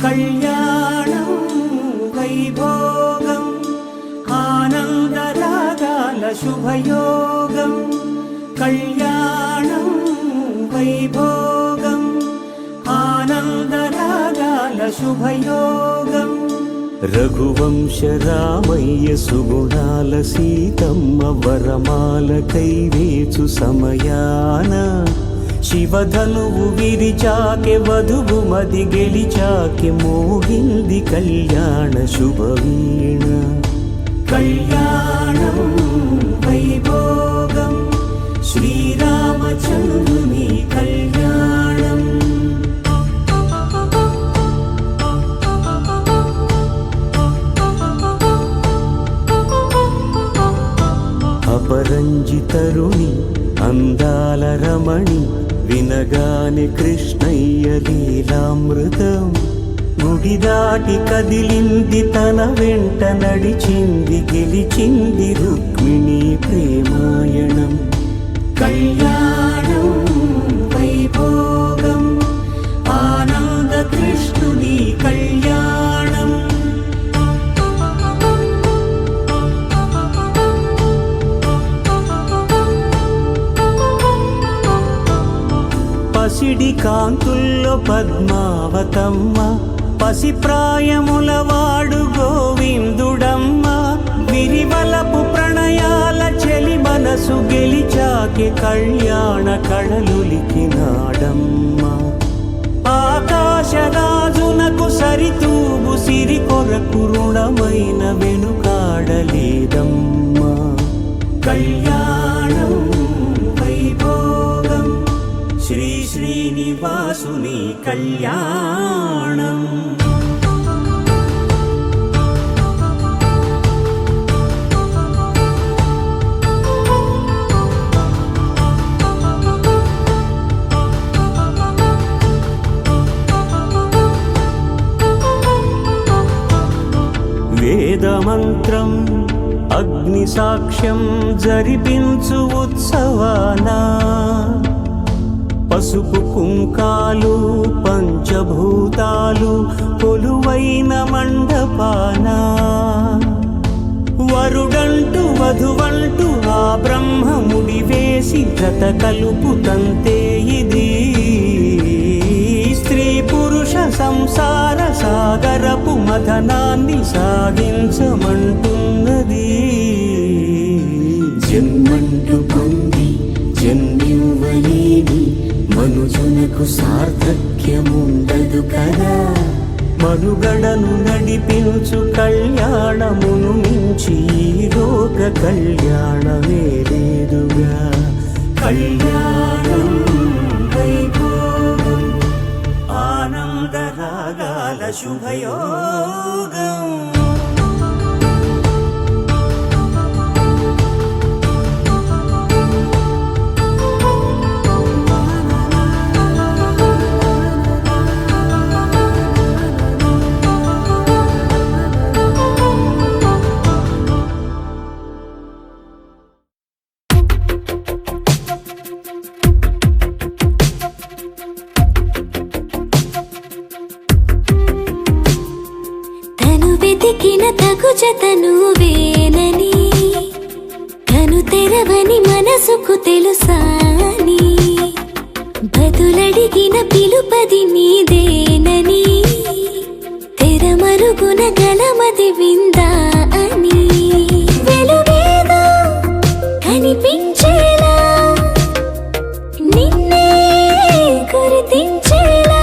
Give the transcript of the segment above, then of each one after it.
కళ్యాణం వైభోగం ఆనందరాగాల శుభయోగం కళ్యాణం వైభోగం ఆనందరాగాల శుభయోగం రఘువంశ రామయ్య సుగుణాల సీతమ్మ వరమాల కైవేచు సమయాన శివధనువు విరిచాకె వధువు మది గెలిచాకె మోగింది కళ్యాణ శుభవీణ కళ్యాణం వైభోగం శ్రీరామచంద్రుని కళ్యాణం అపరంజితరుణి అందాల రమణి వినగానే కృష్ణయ్య లీలామృతం గుడి దాటి కదిలింది తన వెంట నడిచింది గెలిచింది రుక్మిణి ప్రేమాయణం కళ్యాణం వైభోగం ఆనంద కృష్ణుని కళ్యాణం పసిడి కాంతుల్లో పద్మావతమ్మ పసిప్రాయముల వాడు గోవిందుడమ్మ విరివలపు ప్రణయాల చెలి మనసు గెలిచాకె కళ్యాణ కళలులికినాడమ్మ ఆకాశరాజునకు సరితూగు సిరి కొరకు రుణమైన వెనుకాడలేదమ్మ కళ్యాణం వైభోగం శ్రీ శ్రీనివాసుని కళ్యాణం వేదమంత్రం అగ్ని సాక్ష్యం జరిపించు ఉత్సవానా పసుపు కుంకాలు పంచభూతాలు కొలువైన మండపాన వరుడంటూ వధువంటూ ఆ బ్రహ్మముడి వేసి జత కలుపుతంతే ఇది స్త్రీ పురుష సంసార సాగరపు మథనాన్ని సాగించమంటున్నది జన్మంటూ పొంది జన్మివ్వలేని మనుజునకు సార్థక్యముండదు కదా మనుగడను నడిపించు కళ్యాణమును మించి ఈ లోక కళ్యాణమే లేదుగా కళ్యాణం వైభోగం ఆనందరాగాల శుభయోగం జతను వేనని కను తెరవని మనసుకు తెలుసాని బదులడిగిన పిలుపది నీదేనని తెరమరుగున గలమది విందా అని వెలుగేదో కనిపించేలా నిన్నే గుర్తించేలా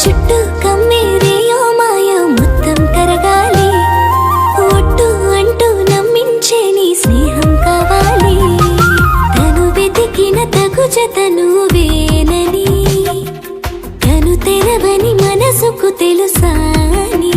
చుట్టూ కమ్మేరేయో మాయా మొత్తం కరగాలి ఒట్టు అంటూ నమ్మించే నీ స్నేహం కావాలి తను వెతికిన తగు జతను వేనని కను తెరవని మనసుకు తెలుసాని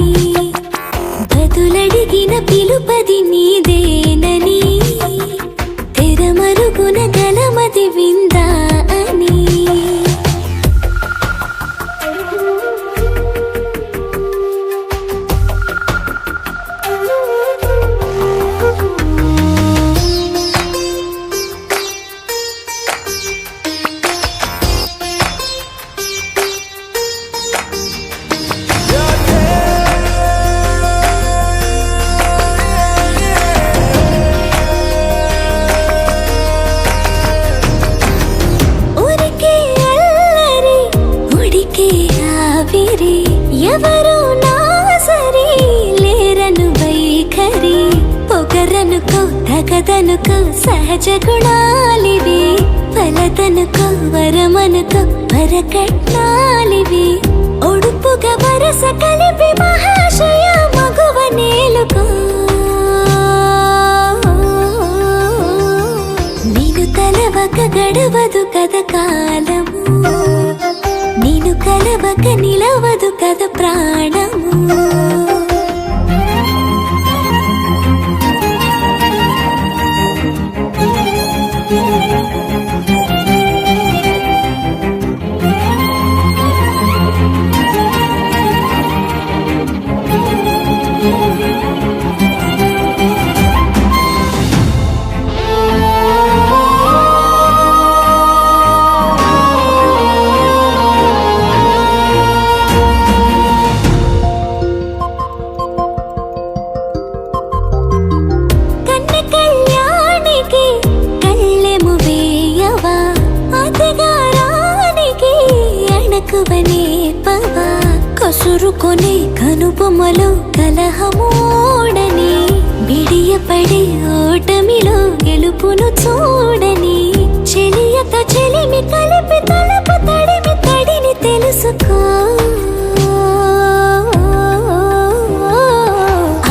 తగదనుకో సహజ గుణాలివి ఫలదనుకో వరమనుకో వరకట్నాలివి ఒడుపుగా వరస కలిపి మహాశయ మగువ నేలుకో నేను తలవక గడవదు కథ కాలము నేను కలవక నిలవదు కథ ప్రాణము కసురుకొనే కనుబొమ్మలో కలహమూడని బిడియపడి ఓటమిలో గెలుపును చూడని చెలియతో చెలిమి కలిపి తలపు తడిమి తడిని తెలుసుకో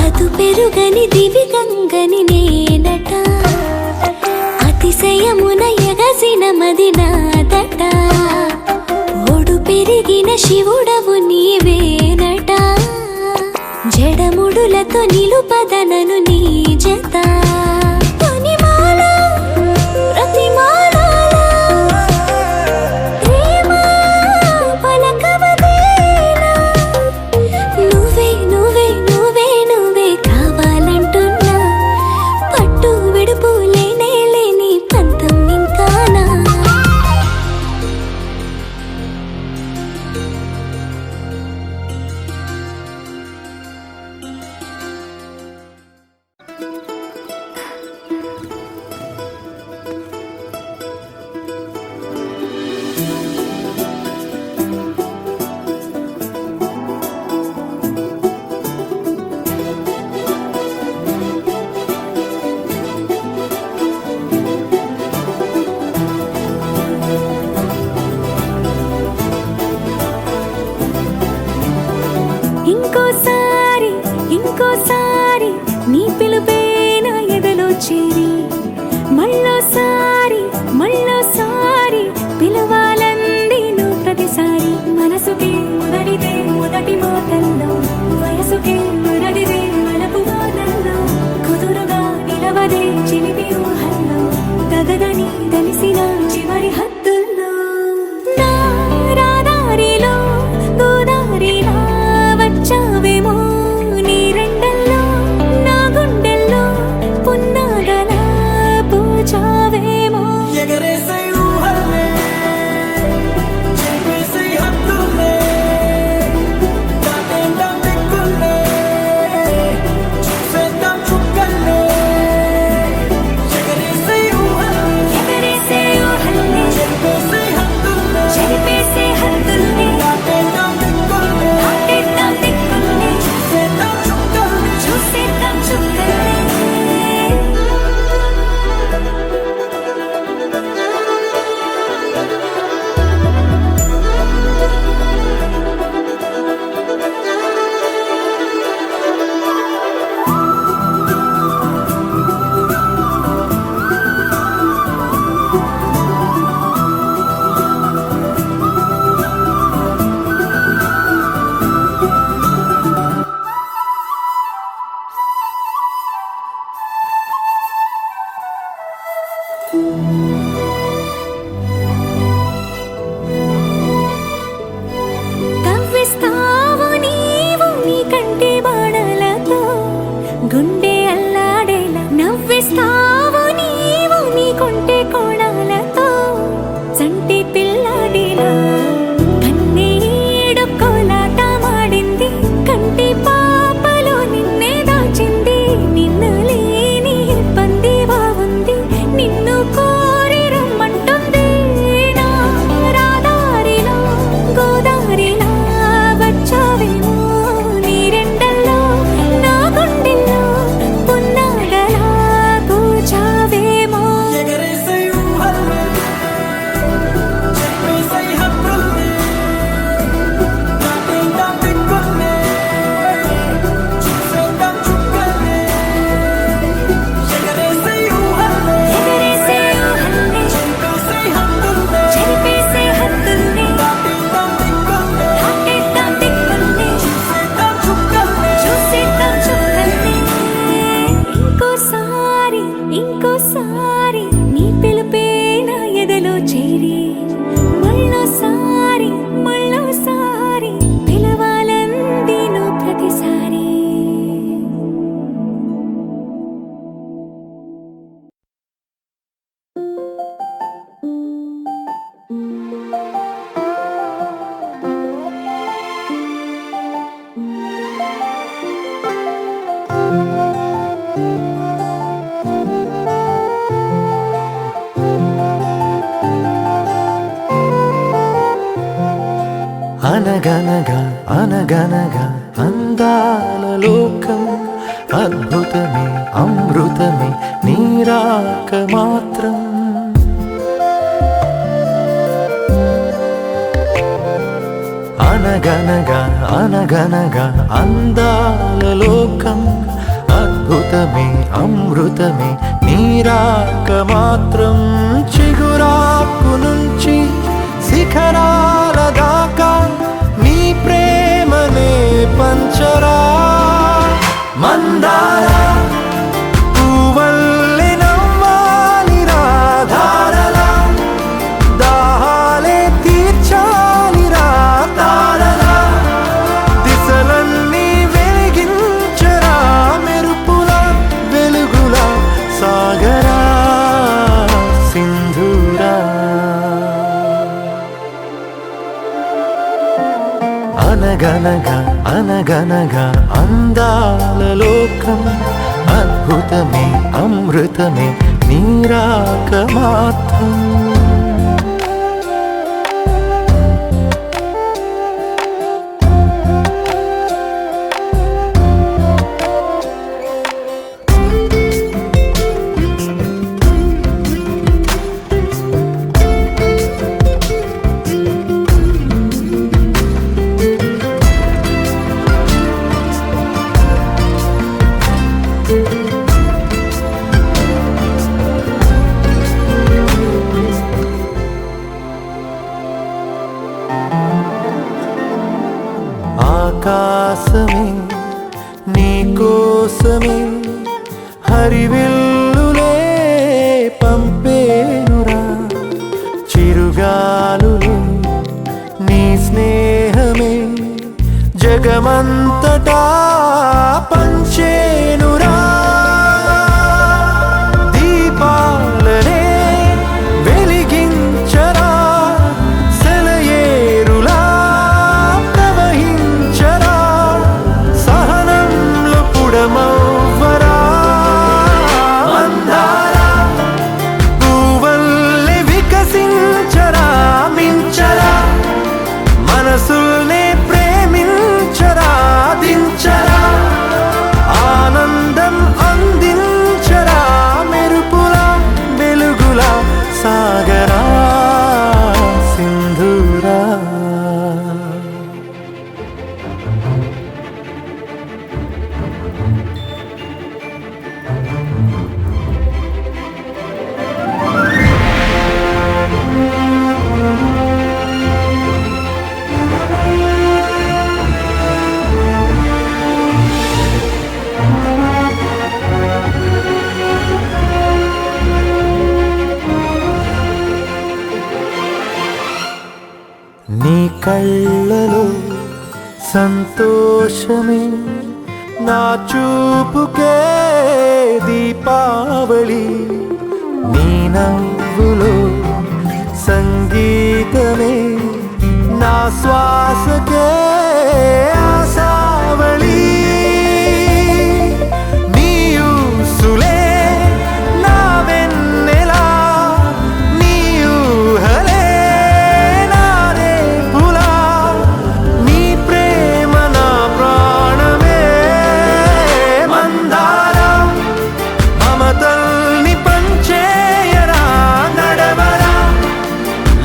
అదు పెరుగని దివి గంగని నేనట అతిశయమున ఎగసిన మది నాదట పెరిగిన శివుడవు నీవేనట జడముడులతో నిలుపదనను నీ జత పనిమాల ప్రతిమాల ప్రేమ పలకవదేలా నువ్వే నువ్వే నువ్వే నువ్వే కావాలంటున్నా పట్టు విడుపు లేనే లేని పంతం ఇంకానా ఇంకోసారి నీ పిలుపే నా ఎదలో చేరి మళ్ళోసారి పిలవాలంది నువ్వు ప్రతిసారి మనసుకి మొదటిదే మొదటి మాటల్లో వయసుకి మొదటిదే వలపు వాదల్లో కుదురుగా నిలవదే చిలిపి ఊహల్లో గగదని తెలిసిన చివరి హద్దుల్లో నా రాదారిలో గోదారిలా వచ్చావేమో అనగనగా అనగనగా అందాల లోకం అద్భుతమే అమృతమే నీరాక మాత్రం అనగనగా అనగనగా అందాల లోకం అద్భుతమే అమృతమే నీరాక మాత్రం చిగురాకు నుంచి శిఖరాల దాకా నీ ప్రేమనే పంచరా మందార పువ్వల్లె నవ్వాలి రాధారలా దాహాలే తీర్చాలి రా తారలా దిశలన్నీ వెలిగించరా మెరుపుల వెలుగుల సాగరా సింధూరా అనగనగా అనగనగా అందాల లోకం అద్భుతమే అమృతమే నీరాక మాత్రం ఆకాశమే నీకోసమే హరివిల్లులే పంపేనురా చిరుగాలులే నీ స్నేహమే జగమంతటా పంచేనురా దీపాలనే వెలిగించరా సెలయేరులా ప్రవహించరా సహనంలో పుడమవ్వరా మందారా పువ్వల్లె వికసించరా మించరా మనసుల్నే ప్రేమించరా దించరా ఆనందం అందించరా మెరుపుల వెలుగుల సాగరా సింధూరా నీ కళ్ళలో సంతోషమే నా చూపుకే దీపావళి నీ నవ్వులో సంగీతమే నా శ్వాసకే ఆశావళి నీ ఊసులే నా వెన్నెలా నీ ఊహలే నారే పులా నీ ప్రేమ నా ప్రాణమే మందారా మమతల్ని పంచేయరా నడవరా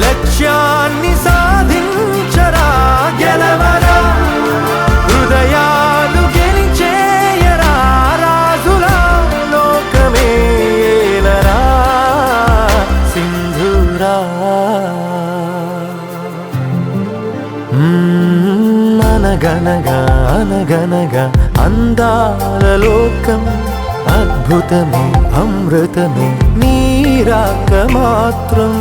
లక్ష్యాన్ని సాధించరా గెలవరా హృదయాలు గెలిచేయరా రాజులా లోకమే ఏలరా సింధూరా అనగనగా అనగనగా అందాల లోకం అద్భుతమే అమృతమే నీరాక మాత్రం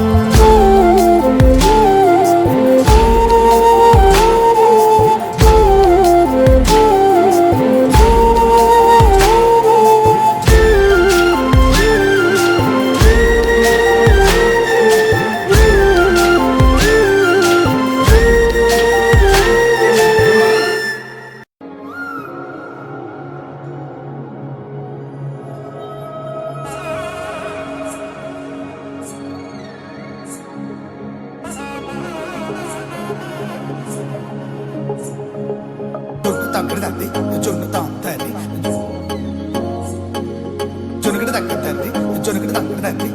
తగ్గడు తంది జొన్ను తాంతది జొనుగడ తగ్గడు తంది జొనుగడ తగ్గడు తంది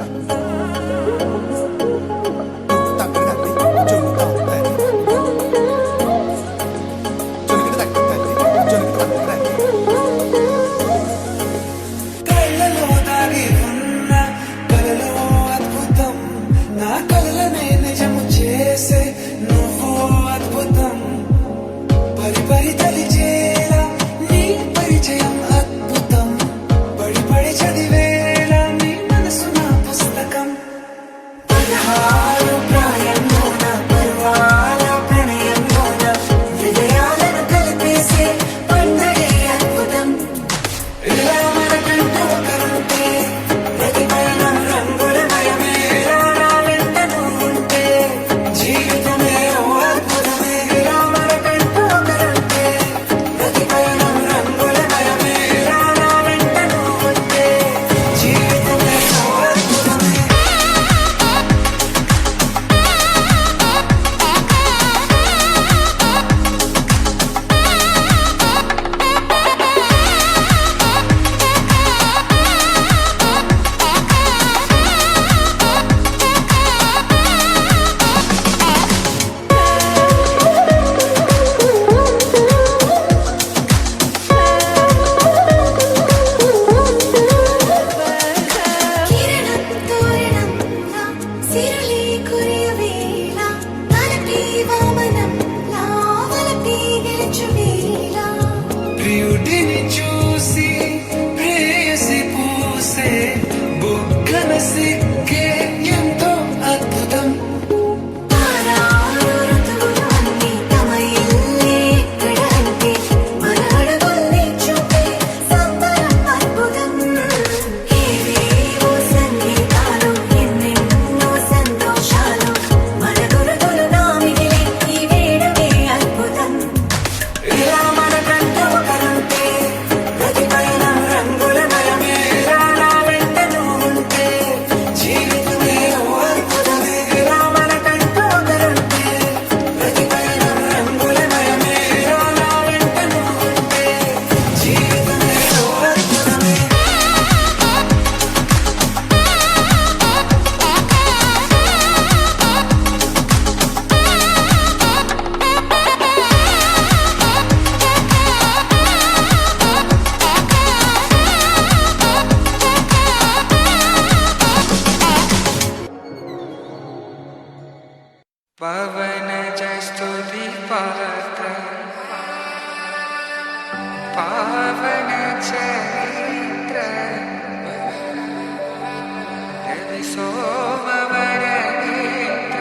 పవన జస్తుతి పాత్ర పావన చరిత్ర రవి సోమవర నేత్ర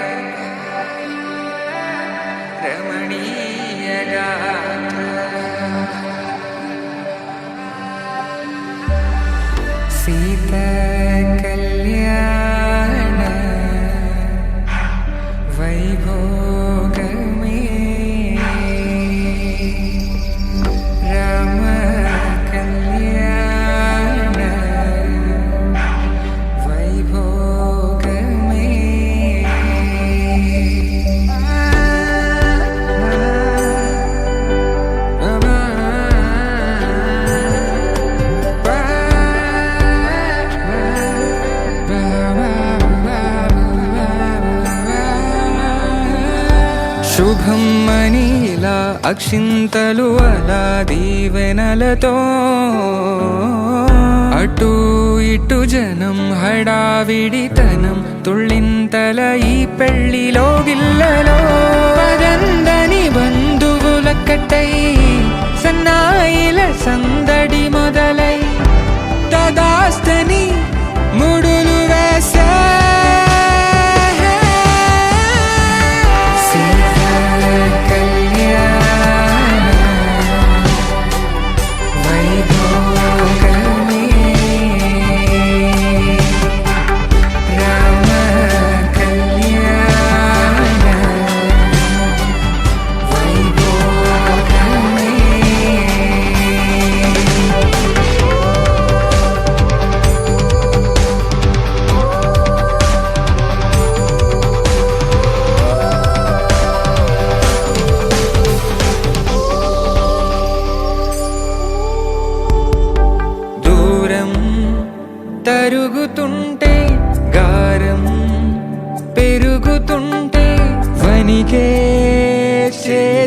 రమణీయ గాత్ర సీత కళ్యాణ వైభోగ में राम कल्याण वैभोग శుభం మనీలా అక్షింతలు అలా దీవెనలతో అటు ఇటు జనం హడావిడితనం తుళ్ళింతల ఈ పెళ్లిలో గిల్లలో పదందని బంధువులక్కటై సన్నాయిల సందడి మొదలై తదాస్తని ముడులు వేసా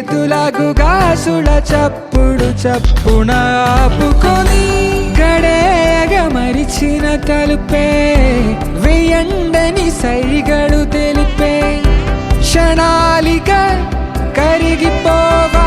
చేతులకు గాసుల చప్పుడు చప్పున ఆపుకొని గడేగ మరిచిన తలుపే వెయ్యండని సైగడు తెలిపే క్షణాలిక కరిగిపోవా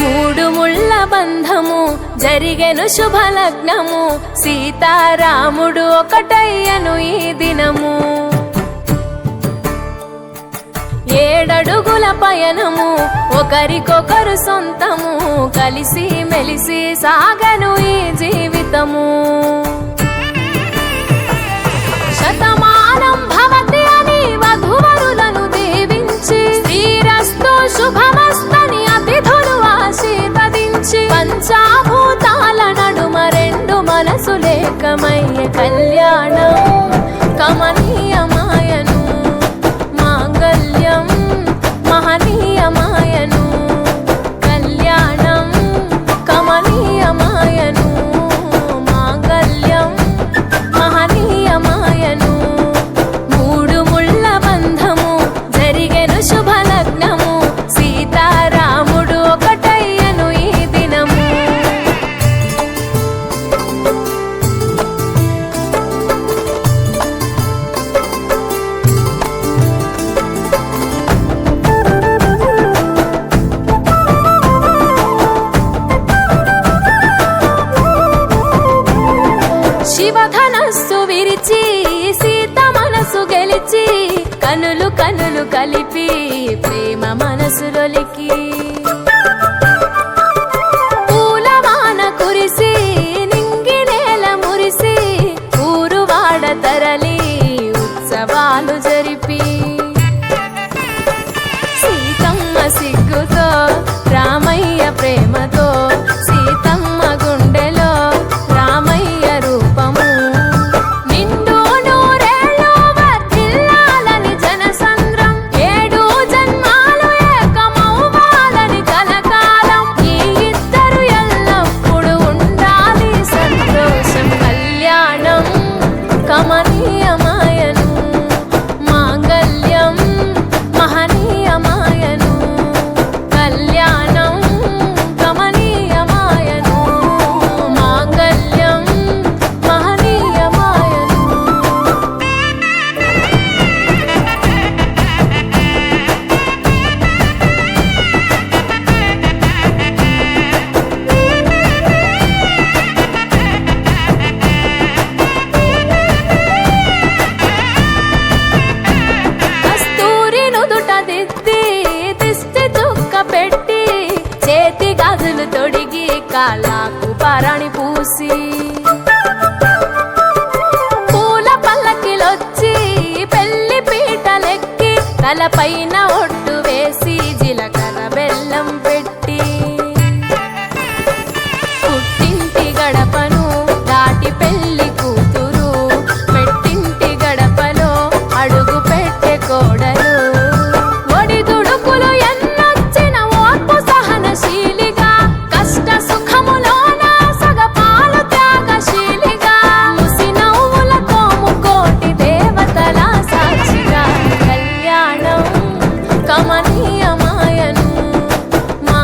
మూడు ముళ్ళ బంధము జరిగెను శుభలగ్నము సీతారాముడు ఒకటయ్యను ఈ దినము 7 అడుగుల పయనము ఒకరికొకరు సొంతము కలిసి మెలిసి సాగను ఈ జీవితము శతమానం భవతి అని వధువరులను దీవించి శ్రీరస్తు శుభమస్తని అతిథులు ఆశీర్వదించి పంచాభూతాల నడుమ 2 మనసులేకమయ్యే కళ్యాణం కమనీయమాయను మాంగళ్యం మహనీయమాయను కళ్యాణం కమనీయమాయను మాంగళ్యం మహనీయమాయను మూడు ముళ్ళ బంధము జరిగెను శుభలగ్నము సీతారాముడు ఒకటయ్యను ఈ దినము శివధనస్సు విరిచి సీత మనసు గెలిచి కనులు కనులు కలిపి ప్రేమ మనసులొలికి పూలవాన కురిసి నింగి నేల మురిసి ఊరువాడ తరలి ఉత్సవాలు జరిపి సీతమ్మ సిగ్గుతో రామయ్య ప్రేమతో సీతమ్మ గుండెలో రామయ్య రూపము నిండు నూరేళ్ళు వర్ధిల్లాలని జనసంద్రం 7 జన్మాలు ఏకమవ్వాలని కలకాలం ఈ ఇద్దరు ఎల్లప్పుడూ ఉండాలి సంతోషం కళ్యాణం కమనీయమాయను మాంగళ్యం మహనీయమాయను కళ్యాణం కమనీయమాయను మాంగళ్యం మహనీయమాయను కస్తూరి నుదుట దిద్ది దిష్టి చుక్క పెట్టి చేతి గాజులు తొడిగి కాళ్ళకు పారాణి పూసి పూల పల్లకిలొచ్చి పెళ్లి పీటలెక్కి తలపైన ఒట్టు వేసి జీలకర్ర బెల్లం పెట్టి పుట్టింటి గడపను దాటి పెళ్లి కూతురు పెట్టింటి గడపలో అడుగు పెట్టే కోడలు ఒడిదుడుకులు ఎన్నొచ్చిన ఓర్పు సహనశీలిగా కష్ట సుఖములోన సగపాలు త్యాగశీలిగా ముసి నవ్వులతో ముకోటి దేవతల సాక్షిగా కళ్యాణం కమనీయమాయను మా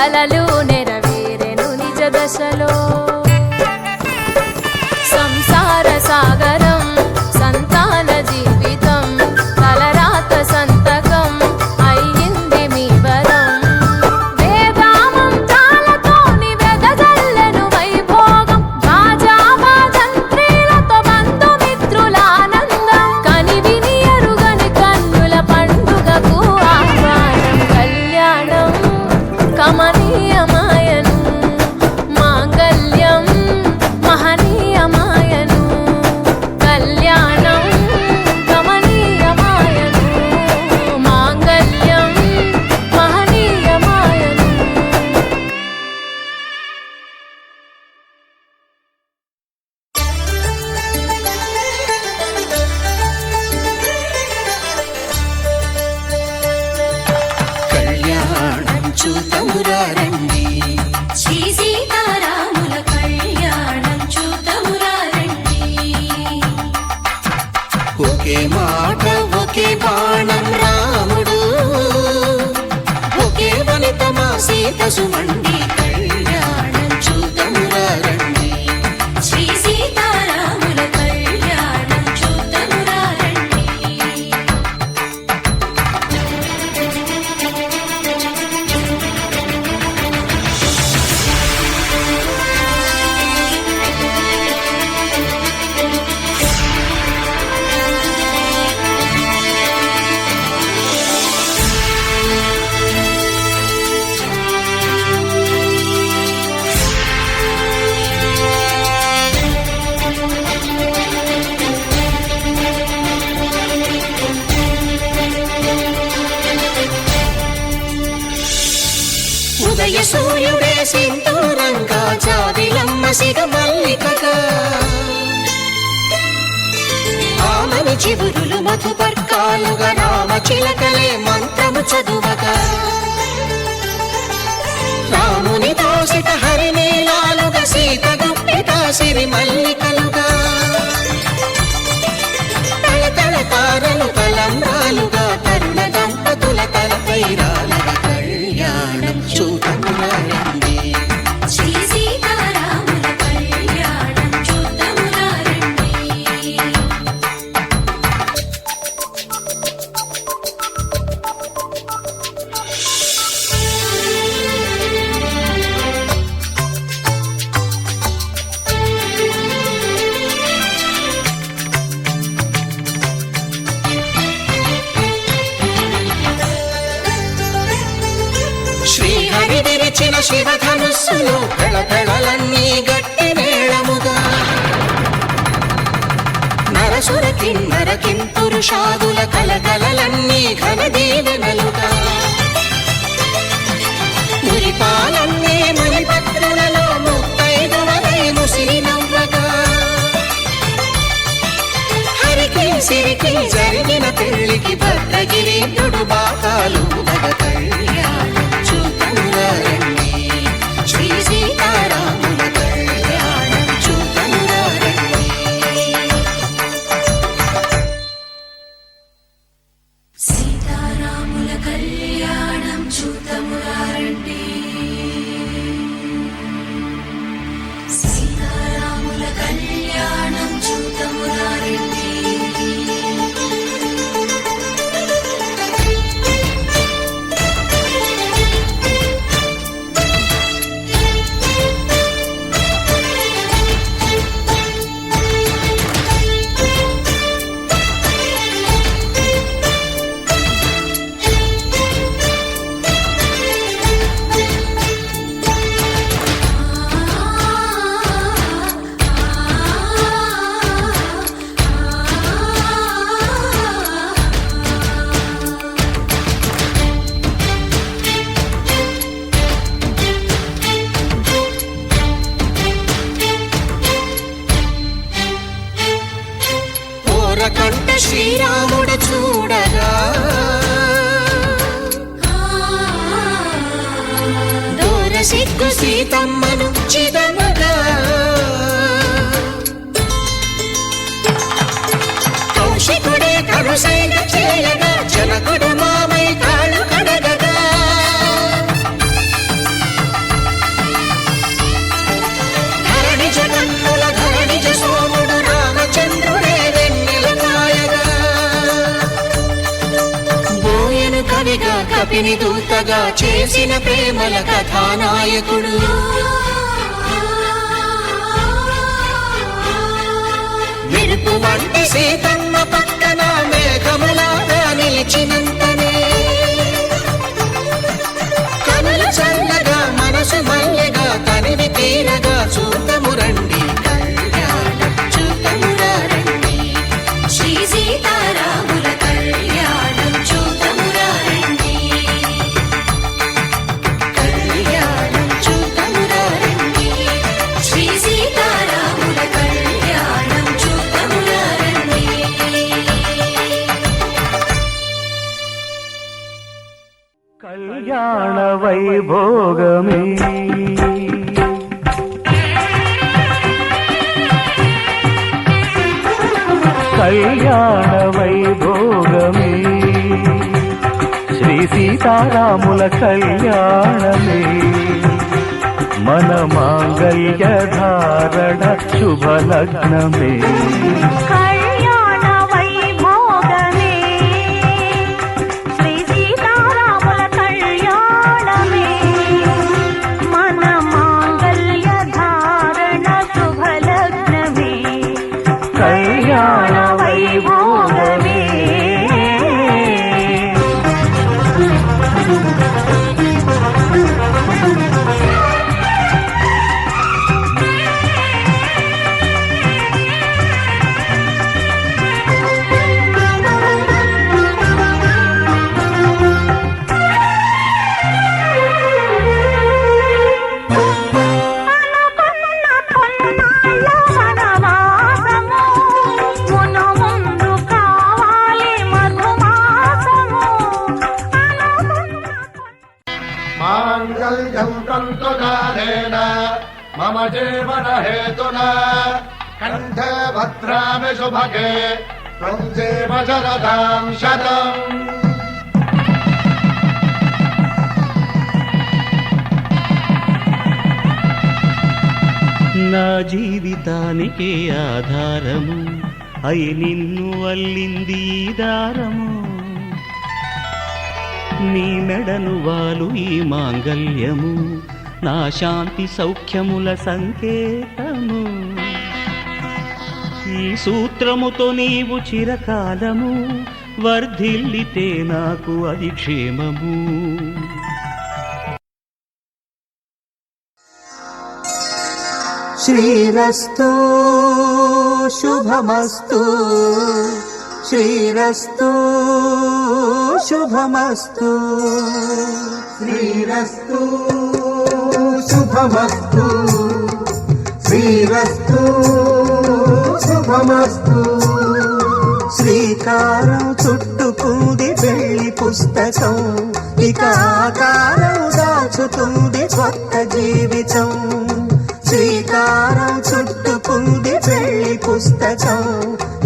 కలలు నెరవేరెను నిజ దశలో సంసార సాగరం సంతాన జీవితం తలరాత సంతకం అయ్యింది మీ వరం వేదామం తాళతోని వెదజల్లెను వైభోగం రాజావాదంత్రీలతో బంధుమిత్రులానందం కనివిని ఎరుగని కన్నుల పండుగకు ఆహ్వానం కళ్యాణం కమనీయమాయను మాంగళ్యం మహనీయమాయను కళ్యాణం కమనీయమాయను మాంగళ్యం మహనీయమాయను కళ్యాణం చూతమురారండి శ్రీ సీతారాముల కళ్యాణం చూతమురారండి ఒకే మాట ఒకే బాణం రాముడు ఒకే వనిత మా సీత సుమండి కళ్యాణం చూతమురారండి శ్రీ సీతారాముల కళ్యాణం చూతమురారండి ఉదయ సూర్యుడే సింధూరంగా జాబిలమ్మ సిగ మల్లికగా ఆమని చివురులు మధుపర్కాలుగా రామ చిలకలే మంత్రము చదువగా రాముని దోసిట హరినీలాలుగా సీత గుప్పిట సిరి మల్లికలుగా తళతళ తారలు తలంబ్రాలుగా తరుణ దంపతుల తలపై రాలగా కళ్యాణం చూతమురారండి శ్రీ సీతారాముల కళ్యాణం చూతమురారండి శ్రీహరి విరిచిన శివధనుస్సులు పెళపెళలన్నీ గట్టి మేళముగా నరసుర కిన్నర కింపురుషాదుల కలకలలన్నీ ఘన దీవెనలుగా మురిపాలన్నీ మణిపత్రులలో ముత్తైదువలై ముసిరి నవ్వగా హరికి సిరికి జరిగిన పెళ్లికి భద్రగిరీంద్రుడు బాకాలు మగ కళ్యాణం చూతమురారండి శ్రీ సీతారాముల కళ్యాణం చూతమురారండి సీతారాముల కళ్యాణం చూతమురారండి సీతారాముల కళ్యాణం చూతమురారండి కంట శ్రీరాముడు చూడగా దూర సిగ్గు సీతమ్మను చిదమగా కౌశికుడే కరుసైన చేయగా జనకుడు మామై కాళ్ళు కడగగా కపిని దూతగా చేసిన ప్రేమల కథానాయకుడు. మెరుపు వంటి సీతమ్మ పక్కన మేఘములాగా నిలిచినంతనే కనులు చల్లగా మనసు మల్లెగా తనివి తీరగా చూతము రండి, కళ్యాణం చూతమురా రండి, శ్రీ సీతారాముల కళ్యాణం చూతమురా రండి. కళ్యాణం చూతమురా రండి, శ్రీ సీతారాముల కళ్యాణం చూతమురా రండి. కళ్యాణ వైభోగమే కళ్యాణ వైభోగమే శ్రీ సీతారాముల కళ్యాణమే మన మాంగళ్య ధారణ శుభలగ్నమే. కళ్యాణ వైభోగమే శ్రీ సీతారాముల కళ్యాణమే మన మాంగళ్య ధారణ శుభలగ్నమే. కళ్యాణ వైభోగమే అనుకున్న కొన్నాళ్ళ వనవాసము మును ముందు కావాలి మధుమాసము. మాంగళ్యం తంతుకారేణ మమ జీవన హేతునా కంఠే భద్రామి శుభగే త్వం జీవ శరదాం శతం. నా జీవితానికి ఆధారము అయి నిన్ను అల్లింది ఈ దారము. నీ మెడను వాలు ఈ మాంగల్యము నా శాంతి సౌఖ్యముల సంకేతము. ఈ సూత్రముతో నీవు చిరకాలము వర్ధిల్లితే నాకు అది క్షేమము. శ్రీరస్తు శుభమస్తు శ్రీరస్తు శుభమస్తు శ్రీరస్తు శుభమస్తు శ్రీరస్తు శుభమస్తు. శ్రీకారం చుట్టుకుంది వెళ్ళి పుస్తకం ఇక ఆకారం దాచుతుంది కొత్త జీవితం. శ్రీకారం చుట్టుకుంది వెళ్ళి పుస్తకం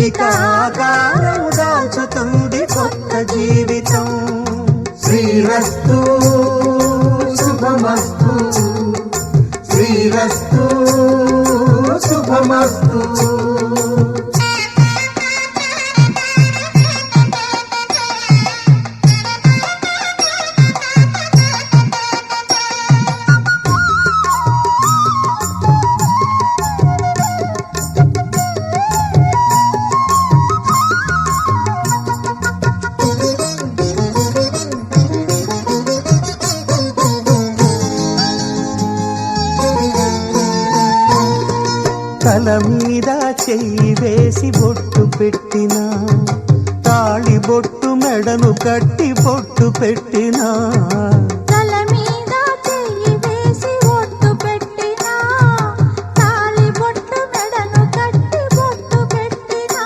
ఇక ఆకారం దాచుతుంది కొత్త జీవితం. శ్రీరస్తు శుభమస్తు శ్రీరస్తు శుభమస్తు. తల మీద చెయ్యి వేసి బొట్టు పెట్టినా తాళి బొట్టు మెడను కట్టి బొట్టు పెట్టినా తల మీద చెయ్యి వేసి బొట్టు పెట్టినా తాళి బొట్టు మెడను కట్టి బొట్టు పెట్టినా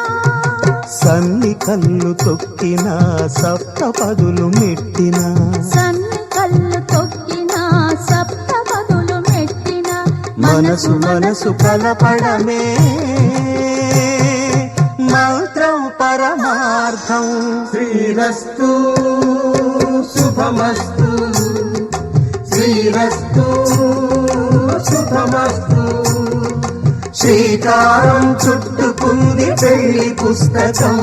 సన్ని కళ్ళు తొక్కినా సప్త పదులు మెట్టినా సన్ని కళ్ళు తొక్కినా సప్త పదులు మెట్టినా మనసు మనసు కలపడమే మంత్రం పరమార్థం. శ్రీరస్తు శుభమస్తు శ్రీరస్తు శుభమస్తు. శ్రీకారం చుట్టుకుంది పెళ్లి పుస్తకం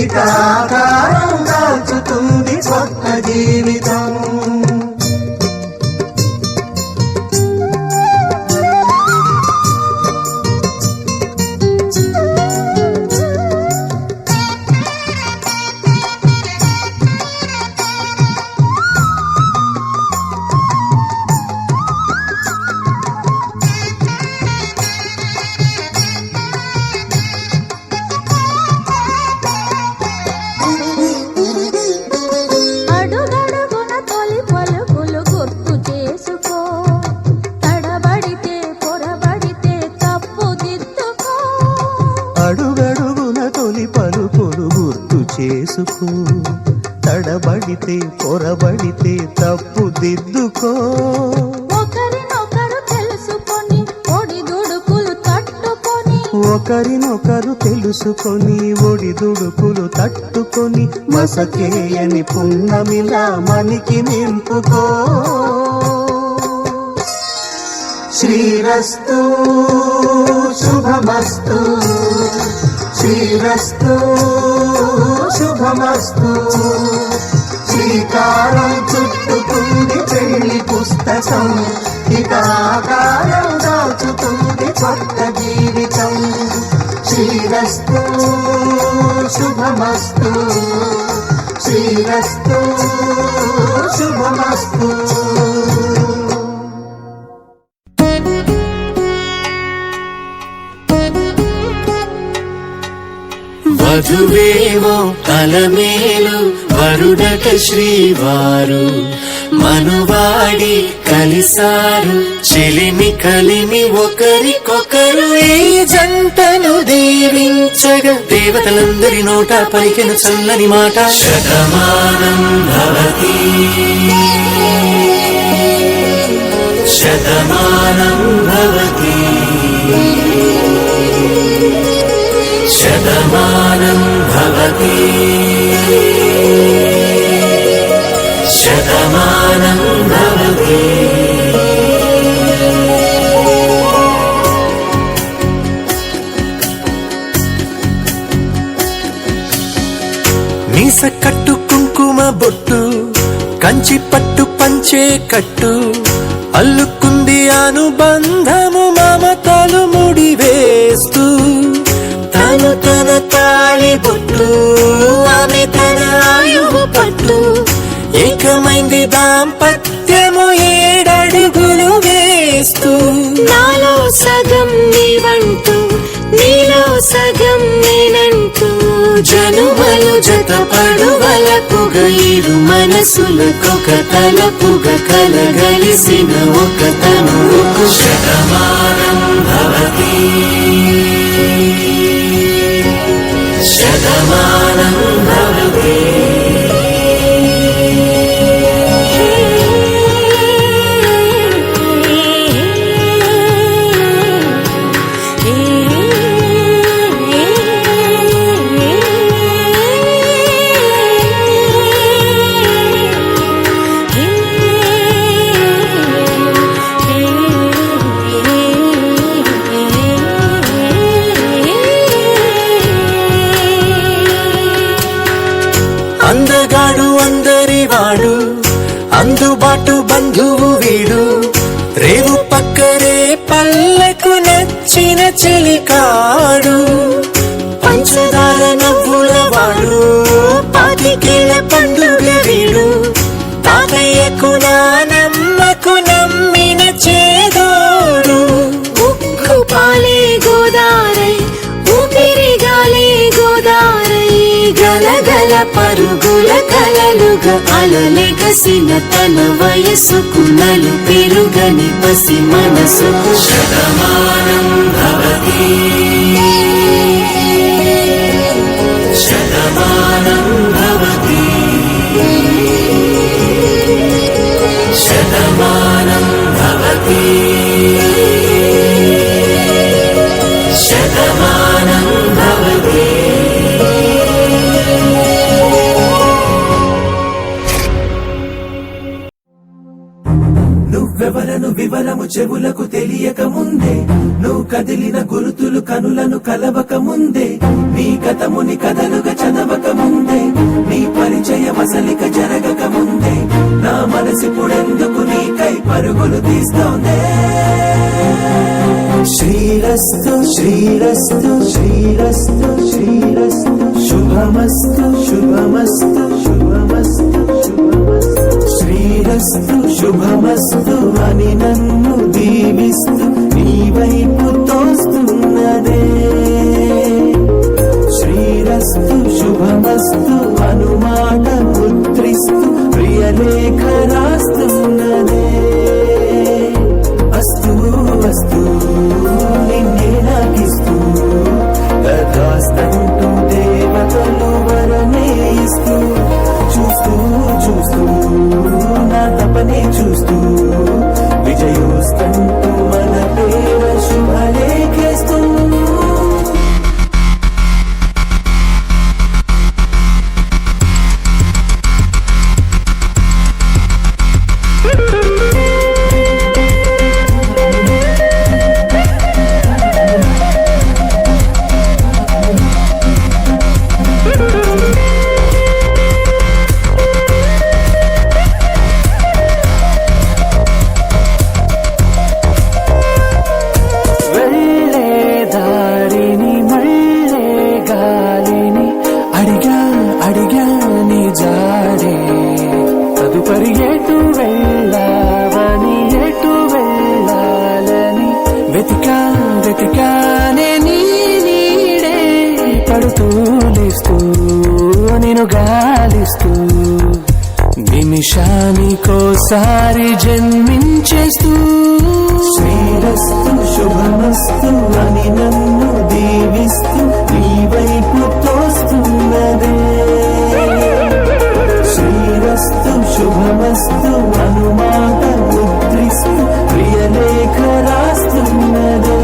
ఇక ఆకారం దాచుతుంది కొత్త జీవితం. తడబడితే పొరబడితే తప్పు దిద్దుకో. ఒకరినొకరు తెలుసుకొని ఒడిదుడుకులు తట్టుకొని ఒకరినొకరు తెలుసుకొని ఒడిదుడుకులు తట్టుకొని మసకేయని పున్నమిలా మనికి నింపుకో. శ్రీరస్తు శుభమస్తు, శ్రీరస్తు శుభమస్తు. శ్రీకారం చుట్టుకుంది పెళ్లి పుస్తకం, ఇక ఆకారం దాచుతుంది కొత్త జీవితం. శ్రీరస్తు శుభమస్తు, శ్రీరస్తు శుభమస్తు. వధువేమో అలమేలు వరుడట శ్రీవారు, మనువాడి కలిసారు చెలిమి కలిమి ఒకరికొకరు. ఈ జంటను దీవించగా దేవతలందరి నోట పలికిన చల్లని మాట శతమానం భవతి, శతమానం భవతి, శతమానం భవతి, శతమానం భవతి. మీస కట్టు కుంకుమ బొట్టు కంచి పట్టు పంచే కట్టు అల్లుకుంది అనుబంధము మమతలు ముడివేస్తూ. తను తన తాళి బొట్టు ఆమె తన ఆయువు పట్టు ఏకమైంది దాంపత్యము 7 అడుగులు వేస్తూ. నాలో సగం నీవంటూ నీలో సగం నేనంటూ జనుమలు జతపడువలపుగ ఇరు మనసులకొక తలపుగ కలగలిసిన ఒక తనువుకు శతమానం భవతి, శతమానం భవతి. అందగాడు అందరివాడు అందుబాటు బంధువు వీడు, రేవు పక్కరే పల్లెకు నచ్చిన చెలికాడు. పంచదార నవ్వుల వాడు పాతికేళ్ల పండుగ వీడు, తాతయ్యకు నానమ్మకు నమ్మిన చేదోడు. ఉక్కు పాలే గోదారై ఊపిరిగాలే గోదారై గలగల పరుగుల కలలుగా అలలెగసిన తన వయసుకు నలు పెరుగని పసి మనసుకు శతమానం భవతి, శతమానం భవతి, శతమానం భవతి, శతమానం భవతి. నువ్వెవరను వివరము చెవులకు తెలియక ముందే, నువ్వు కదిలిన గురుతులు కనులను కలవక ముందే, నీ గతముని కథలుగా చదవక ముందే, నీ పరిచయం అసలిక జరగక ముందే, నా మనసిప్పుడెందుకు నీకై పరుగులు తీస్తోందే. శ్రీరస్తు శ్రీరస్తు శ్రీరస్తు శ్రీరస్తు శుభమస్తు శుభమస్తు శుభమస్తు శుభమస్తు. శ్రీరస్తు శుభమస్తు అని నన్ను దీవిస్తూ నీ వైపు తోస్తున్నదే. శ్రీరస్తు శుభమస్తు అనుమాట ముద్రిస్తూ ప్రియలేఖ రాస్తున్నదే. అస్తు అస్తు నిన్నే నాకిస్తూ తథాస్తంటూ దేవతలు వరమే ఇస్తూ పిలుస్తూ విజయోస్తంటూ మన పేర శుభలేఖేస్తూ వెళ్ళే దారిని మళ్ళే గాలిని అడిగా అడిగా నీ జాడే తదుపరి ఎటు వెళ్ళావని ఎటు వెళ్ళాలని వెతికా వెతికానే నీ నీడే పడుతూ లేస్తూ నేను గాలిస్తూ నిమిషానికోసారి జన్మించేస్తూ శ్రీరస్తు శుభమస్తు అని నన్ను దీవిస్తూ నీ వైపు తోస్తున్నదే శ్రీరస్తు శుభమస్తు అనుమాట ముద్రిస్తూ ప్రియలేఖ రాస్తున్నదే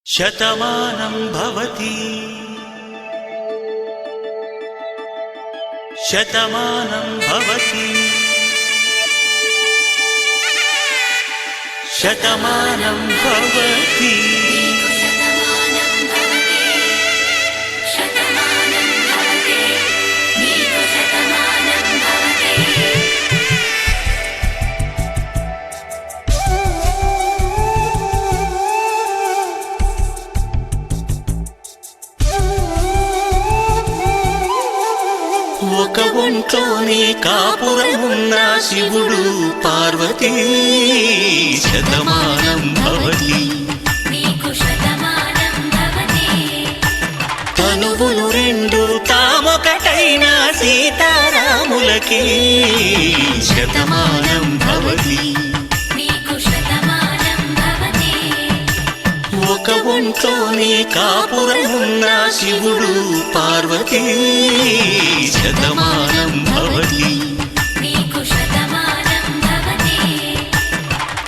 శతమానం భవతి శతమానం భవతి శతమానం భవతి ఒక ఒంట్లోనే కాపురమున్న శివుడు పార్వతీ శతమానం భవతి తనువులు రెండు తామొకటైన సీతారాములకి శతమానం భవతి ఒక ఒంట్లోనే కాపురమున్న శివుడు పార్వతీ శతమానం భవతి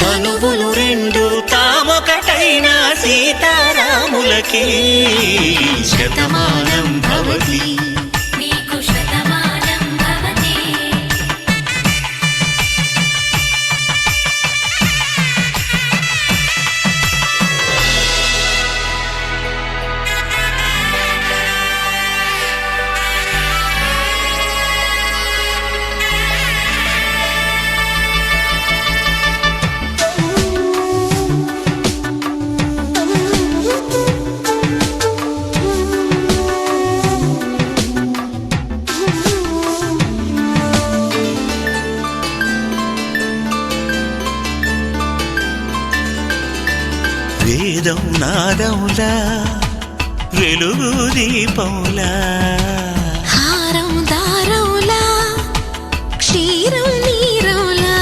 తనువులు రెండు తామొకటైన సీతారాములకి శతమానం భవతి వేదం నాదములా వెలుగు దీపములా హారం దారవులా క్షీరం నీరవులా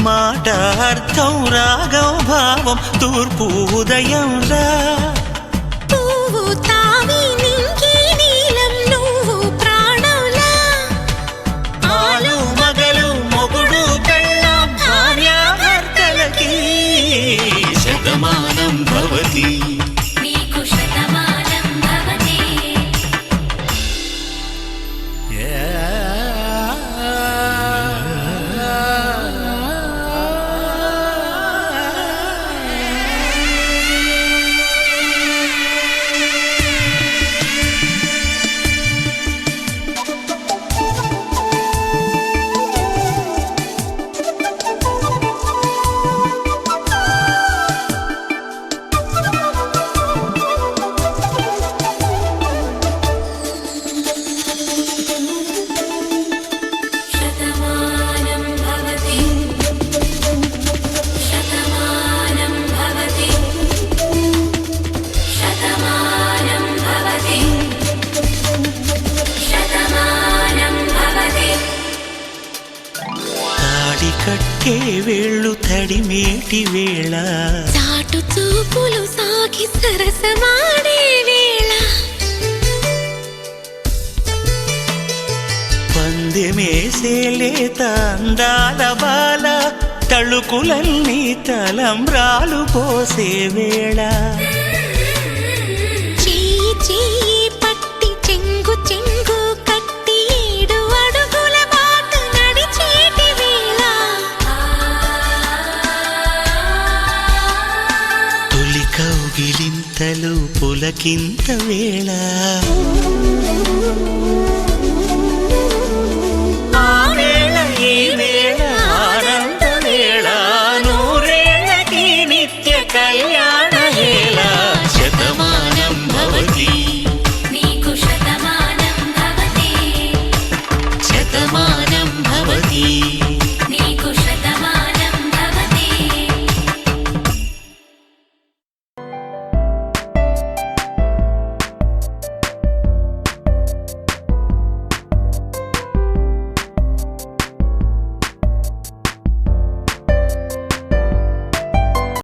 మాట అర్థం రాగం భావం తూర్పు ఉదయంలా పువ్వు తావి నింగి నీలం నువ్వు ప్రాణంలా ఆలు మగలు మొగుడు పెళ్ళాం భార్యాభర్తలకి శతమానం భవతి తాకే వేళ్ళు తడిమేటి వేళ చాటు చూపులు సాగి సరసమాడే వేళ పందెమేసేలేత అందాల బాల తళుకులన్నీ తలంబ్రాలు పోసే వేళ చెయ్యి చెయ్యి పట్టి చెంగు చెంగు కట్టి 7 అడుగుల బాటు నడిచేటి వేళ తొలి కౌగిలింతలు పులకింత వేళ